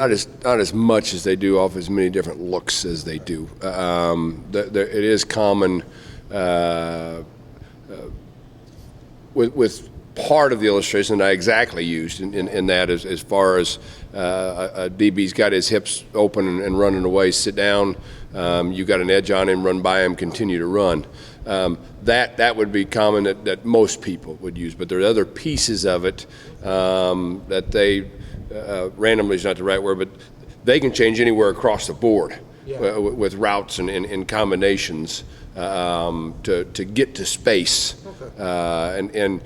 Not as much as they do off as many different looks as they do. It is common with part of the illustration that I exactly used in that as far as a DB's got his hips open and running away, sit down, you got an edge on him, run by him, continue to run. That would be common that most people would use, but there are other pieces of it that they randomly is not the right word, but they can change anywhere across the board with routes and combinations to get to space. And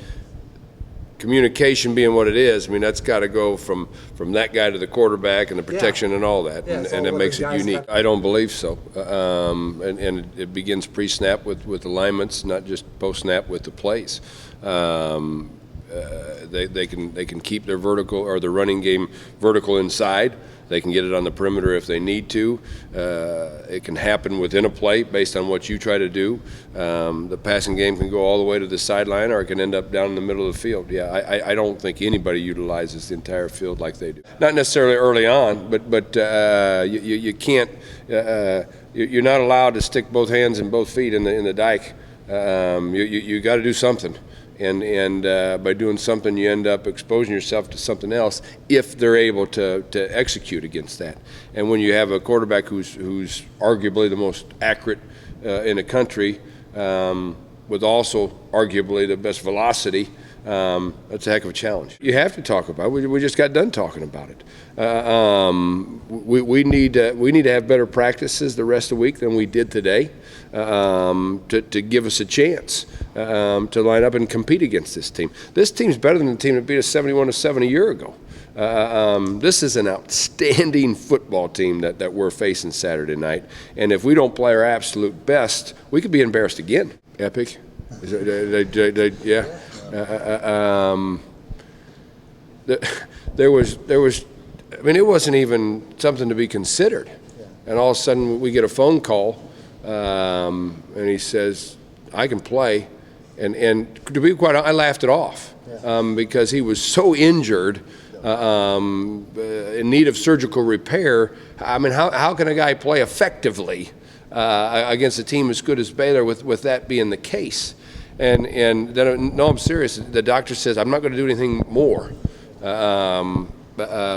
communication being what it is, I mean, that's got to go from that guy to the quarterback and the protection and all that, and it makes it unique. I don't believe so. And it begins pre-snap with alignments, not just post-snap with the plays. They can keep their vertical or their running game vertical inside. They can get it on the perimeter if they need to. It can happen within a play based on what you try to do. The passing game can go all the way to the sideline, or it can end up down in the middle of the field. Yeah, I don't think anybody utilizes the entire field like they do. Not necessarily early on, but you can't. You're not allowed to stick both hands and both feet in the dike. You got to do something. And by doing something, you end up exposing yourself to something else if they're able to execute against that. And when you have a quarterback who's arguably the most accurate in the country, with also arguably the best velocity, that's a heck of a challenge. You have to talk about it. We just got done talking about it. We need to have better practices the rest of the week than we did today to give us a chance to line up and compete against this team. This team's better than the team that beat us 71-7 a year ago. This is an outstanding football team that we're facing Saturday night, and if we don't play our absolute best, we could be embarrassed again. Epic. Yeah. There was. I mean, it wasn't even something to be considered, and all of a sudden we get a phone call, and he says, "I can play," and to be quite honest, I laughed it off because he was so injured, in need of surgical repair. I mean, how can a guy play effectively against a team as good as Baylor with that being the case? And then, no, I'm serious. The doctor says, I'm not going to do anything more.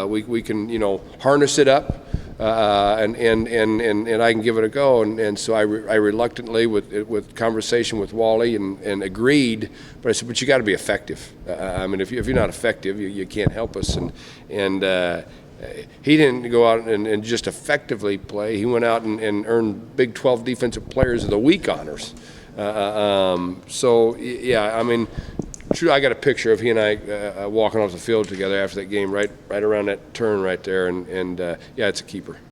We can, harness it up, and I can give it a go. And so I reluctantly, with conversation with Wally, and agreed. But I said, but you got to be effective. I mean, if you're not effective, you can't help us. And he didn't go out and just effectively play. He went out and earned Big 12 Defensive Players of the Week honors. So, yeah, I mean, true, I got a picture of he and I walking off the field together after that game, right around that turn right there, and yeah, it's a keeper.